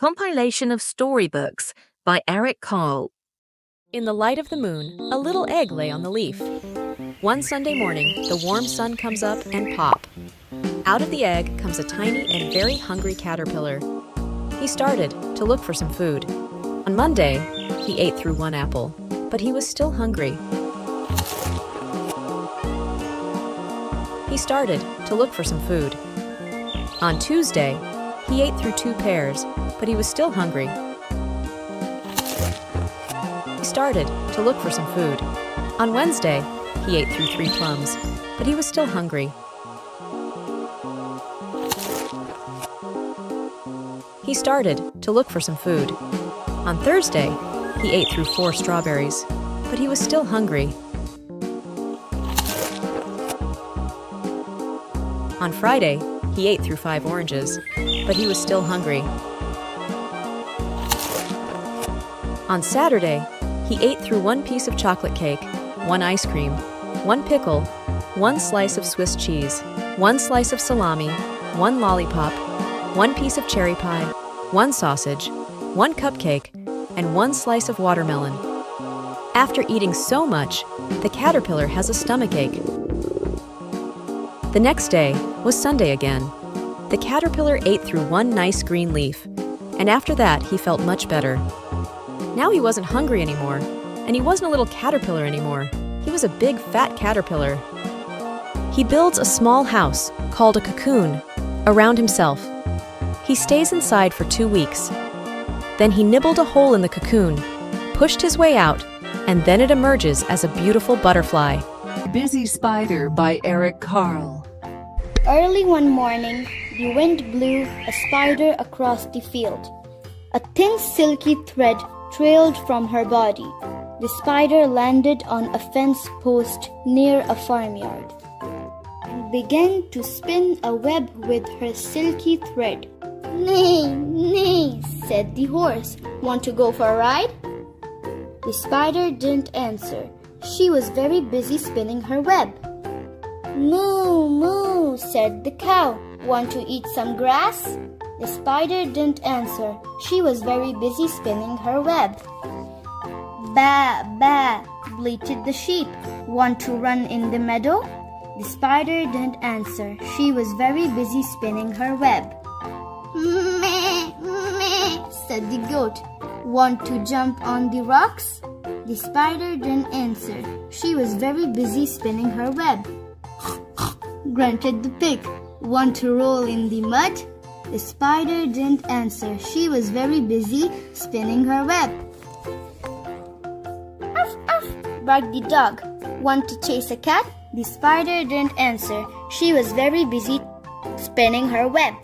Compilation of storybooks by Eric Carle. In the light of the moon, a little egg lay on the leaf. One Sunday morning, the warm sun comes up and pop. Out of the egg comes a tiny and very hungry caterpillar. He started to look for some food. On Monday, he ate through one apple, but he was still hungry. He started to look for some food. On Tuesday, he ate through 2 pears, but he was still hungry. He started to look for some food. On Wednesday, he ate through 3 plums, but he was still hungry. He started to look for some food. On Thursday, he ate through 4 strawberries, but he was still hungry. On Friday, he ate through 5 oranges, but he was still hungry. On Saturday, he ate through 1 piece of chocolate cake, 1 ice cream, 1 pickle, 1 slice of Swiss cheese, 1 slice of salami, 1 lollipop, 1 piece of cherry pie, 1 sausage, 1 cupcake, and 1 slice of watermelon. After eating so much, the caterpillar has a stomachache. The next day was Sunday again. The caterpillar ate through 1 nice green leaf, and after that he felt much better. Now he wasn't hungry anymore, and he wasn't a little caterpillar anymore. He was a big, fat caterpillar. He builds a small house, called a cocoon, around himself. He stays inside for 2 weeks. Then he nibbled a hole in the cocoon, pushed his way out, and then it emerges as a beautiful butterfly. Busy Spider by Eric Carle. Early one morning, the wind blew a spider across the field. A thin silky thread trailed from her body. The spider landed on a fence post near a farmyard and began to spin a web with her silky thread. "Nay, nay," said the horse. "Want to go for a ride?" The spider didn't answer. She was very busy spinning her web. "Moo, moo," said the cow. "Want to eat some grass?" The spider didn't answer. She was very busy spinning her web. "Ba, ba," bleated the sheep. "Want to run in the meadow?" The spider didn't answer. She was very busy spinning her web. "Meh, meh," said the goat. "Want to jump on the rocks?" The spider didn't answer. She was very busy spinning her web. Grunted the pig. "Want to roll in the mud?" The spider didn't answer. She was very busy spinning her web. "Uff, uff," barked the dog. "Want to chase a cat?" The spider didn't answer. She was very busy spinning her web.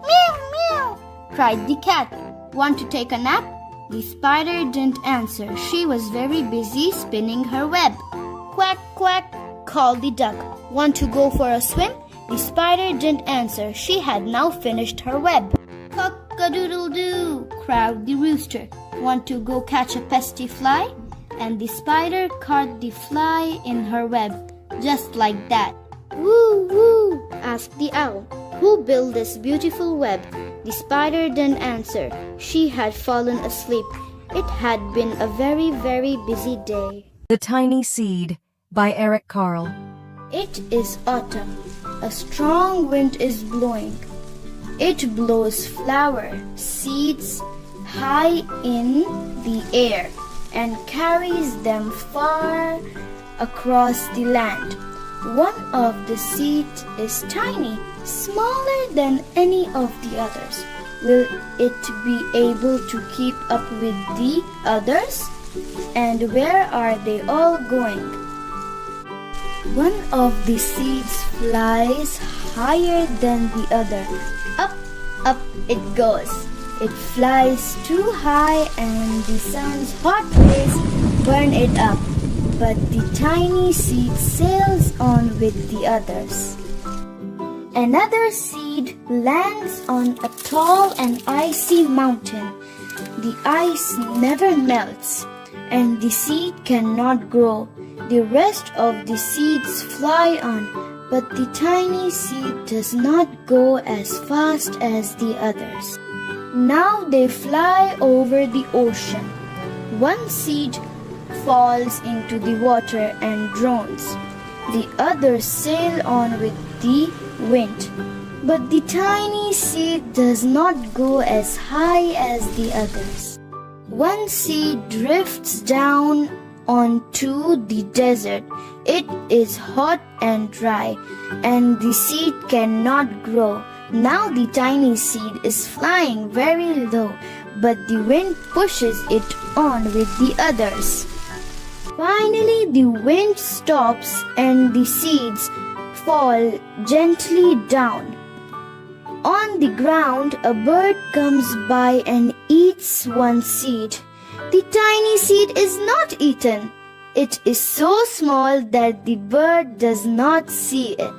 "Meow, meow," cried the cat. "Want to take a nap?" The spider didn't answer. She was very busy spinning her web. "Quack, quack," called the duck. "Want to go for a swim?" The spider didn't answer. She had now finished her web. "Cock-a-doodle-doo," crowed the rooster. "Want to go catch a pesky fly?" And the spider caught the fly in her web, just like that. "Woo, woo," asked the owl. "Who built this beautiful web?" The spider didn't answer. She had fallen asleep. It had been a very, very busy day. The Tiny Seed by Eric Carle. It is autumn. A strong wind is blowing. It blows flower seeds high in the air and carries them far across the land. One of the seeds is tiny, smaller than any of the others. Will it be able to keep up with the others? And where are they all going? One of the seeds flies higher than the other. Up, up it goes. It flies too high and the sun's hot rays burn it up. But the tiny seed sails on with the others. Another seed lands on a tall and icy mountain. The ice never melts, and the seed cannot grow. The rest of the seeds fly on, but the tiny seed does not go as fast as the others. Now they fly over the ocean. One seed falls into the water and drones. The others sail on with the wind. But the tiny seed does not go as high as the others. One seed drifts down onto the desert. It is hot and dry, and the seed cannot grow. Now the tiny seed is flying very low, but the wind pushes it on with the others. Finally, the wind stops and the seeds fall gently down. On the ground, a bird comes by and eats one seed. The tiny seed is not eaten. It is so small that the bird does not see it.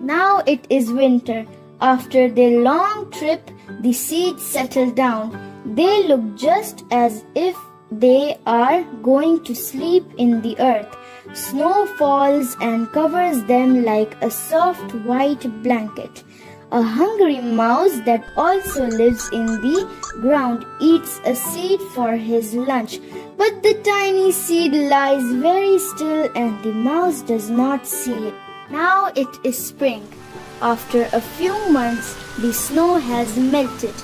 Now it is winter. After their long trip, the seeds settle down. They look just as if they are going to sleep in the earth. Snow falls and covers them like a soft white blanket. A hungry mouse that also lives in the ground eats a seed for his lunch. But the tiny seed lies very still and the mouse does not see it. Now it is spring. After a few months, the snow has melted.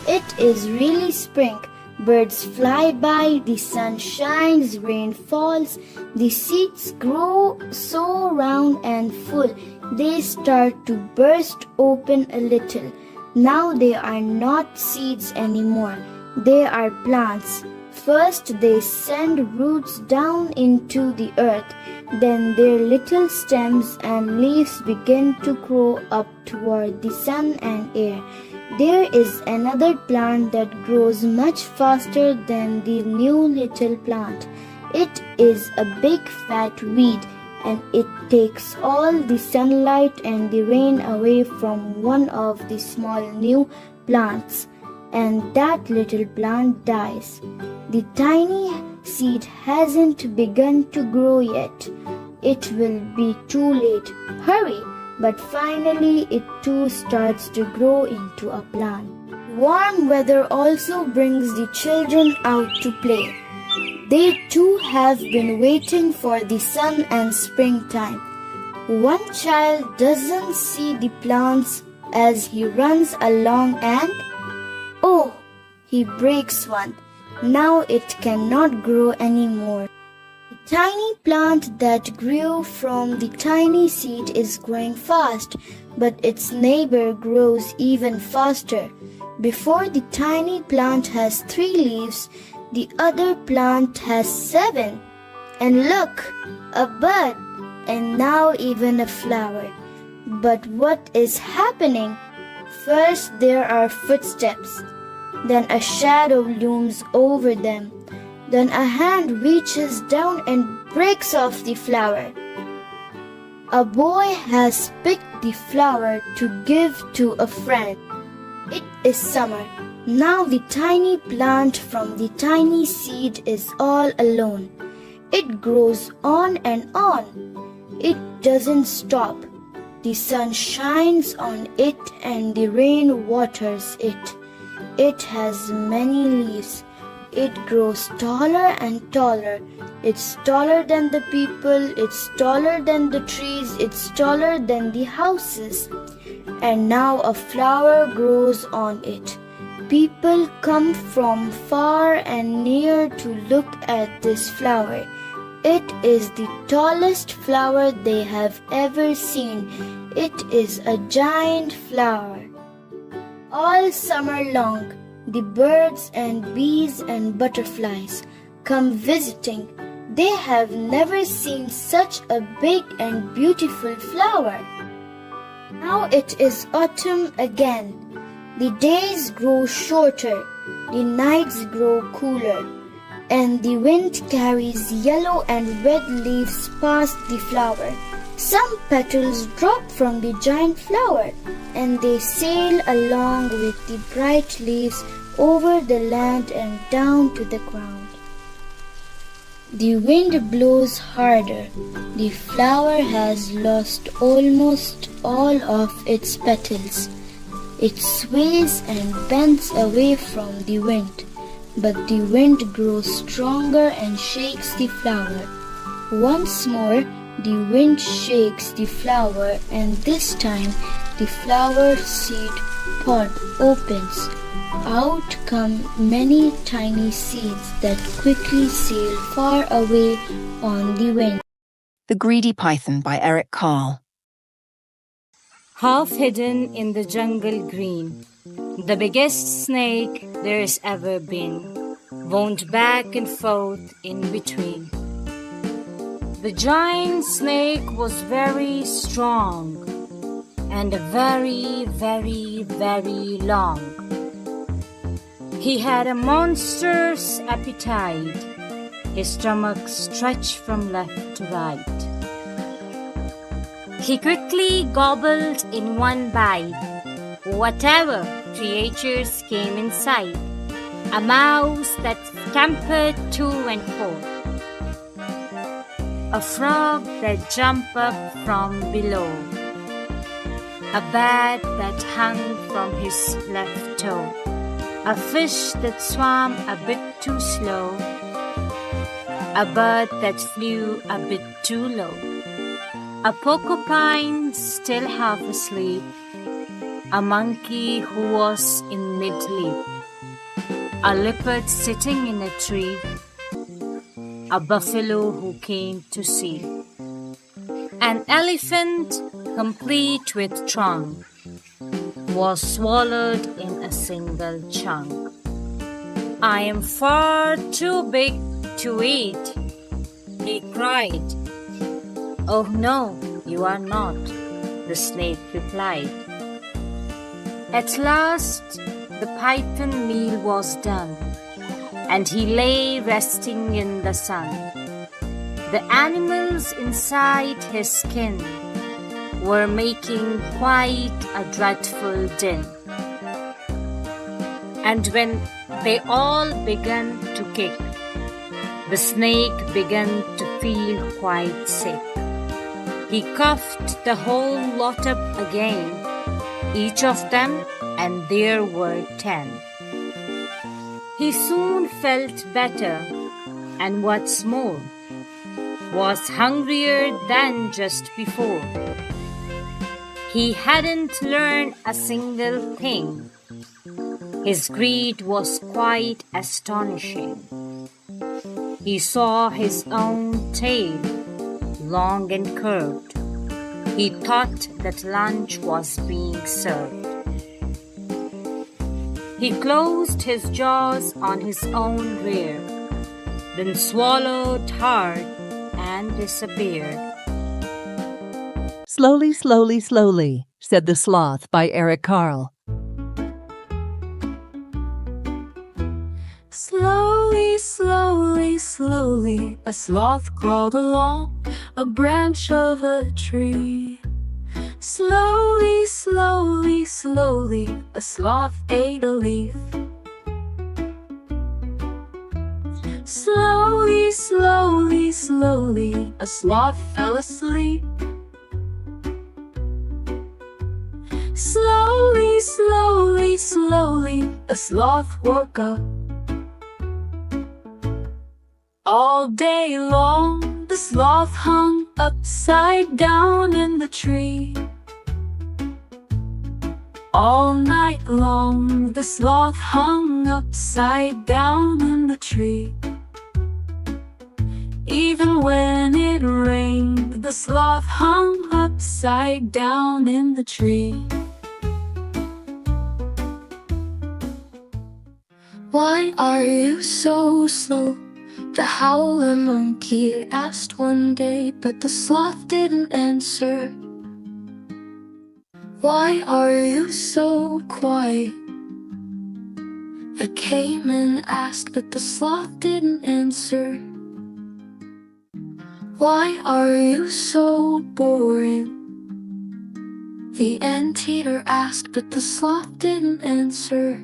It is really spring. Birds fly by, the sun shines, rain falls. The seeds grow so round and full. They start to burst open a little. Now they are not seeds anymore. They are plants. First they send roots down into the earth. Then their little stems and leaves begin to grow up toward the sun and air. There is another plant that grows much faster than the new little plant. It is a big fat weed, and it takes all the sunlight and the rain away from one of the small new plants, and that little plant dies. The tiny seed hasn't begun to grow yet. It will be too late. Hurry! But finally it too starts to grow into a plant. Warm weather also brings the children out to play. They too have been waiting for the sun and springtime. One child doesn't see the plants as he runs along and, oh, he breaks one. Now it cannot grow anymore. The tiny plant that grew from the tiny seed is growing fast, but its neighbor grows even faster. Before the tiny plant has 3 leaves, the other plant has 7. And look, a bud, and now even a flower. But what is happening? First there are footsteps. Then a shadow looms over them. Then a hand reaches down and breaks off the flower. A boy has picked the flower to give to a friend. It is summer. Now the tiny plant from the tiny seed is all alone. It grows on and on. It doesn't stop. The sun shines on it and the rain waters it. It has many leaves. It grows taller and taller. It's taller than the people, it's taller than the trees, it's taller than the houses. And now a flower grows on it. People come from far and near to look at this flower. It is the tallest flower they have ever seen. It is a giant flower. All summer long, the birds and bees and butterflies come visiting. They have never seen such a big and beautiful flower. Now it is autumn again. The days grow shorter, the nights grow cooler, and the wind carries yellow and red leaves past the flower. Some petals drop from the giant flower, and they sail along with the bright leaves over the land and down to the ground. The wind blows harder. The flower has lost almost all of its petals. It sways and bends away from the wind, but the wind grows stronger and shakes the flower. Once more, the wind shakes the flower, and this time the flower seed pod opens. Out come many tiny seeds that quickly sail far away on the wind. The Greedy Python by Eric Carle. Half hidden in the jungle green, the biggest snake there's ever been, wound back and forth in between. The giant snake was very strong and very, very, very long. He had a monstrous appetite. His stomach stretched from left to right. He quickly gobbled in one bite whatever creatures came in sight. A mouse that scampered to and fro, a frog that jumped up from below, a bat that hung from his left toe, a fish that swam a bit too slow, a bird that flew a bit too low, a porcupine still half asleep, a monkey who was in mid-leap, a leopard sitting in a tree, a buffalo who came to see, an elephant complete with trunk was swallowed in a single chunk. I am far too big to eat, he cried. Oh no, you are not, the snake replied. At last the python meal was done, and he lay resting in the sun. The animals inside his skin were making quite a dreadful din. And when they all began to kick, the snake began to feel quite sick. He coughed the whole lot up again, each of them, and there were 10. He soon felt better, and what's more, was hungrier than just before. He hadn't learned a single thing. His greed was quite astonishing. He saw his own tail, long and curved. He thought that lunch was being served. He closed his jaws on his own rear, then swallowed hard and disappeared. Slowly, slowly, slowly, said the Sloth by Eric Carle. Slowly, slowly, slowly, a sloth crawled along a branch of a tree. Slowly, slowly, slowly, a sloth ate a leaf. Slowly, slowly, slowly, a sloth fell asleep. Slowly, slowly, slowly, a sloth woke up. All day long, the sloth hung upside down in the tree. All night long, the sloth hung upside down in the tree. Even when it rained, the sloth hung upside down in the tree. Why are you so slow? The howler monkey asked one day, but the sloth didn't answer. Why are you so quiet? The caiman asked, but the sloth didn't answer. Why are you so boring? The anteater asked, but the sloth didn't answer.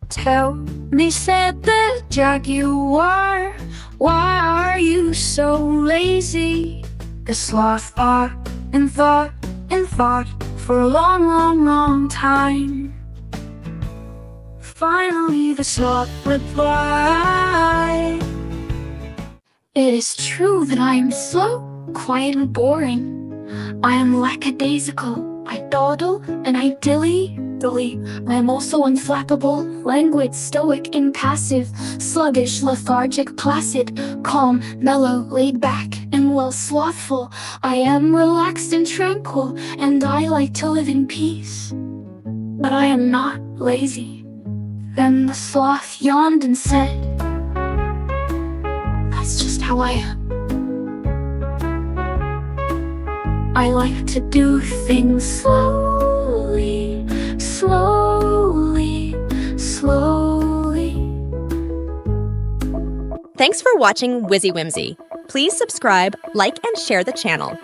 Tell me, said the jaguar, why are you so lazy? The sloth thought and thought in thought for a long, long, long time. Finally the sloth replied, "It is true that I am slow, quiet and boring. I am lackadaisical, I dawdle and I dilly-dally. I am also unflappable, languid, stoic, impassive, sluggish, lethargic, placid, calm, mellow, laid back, and well slothful. I am relaxed and tranquil, and I like to live in peace. But I am not lazy." Then the sloth yawned and said, "That's just how I am. I like to do things slowly, slowly, slowly." Thanks for watching Whizzywhimsy. Please subscribe, like, and share the channel.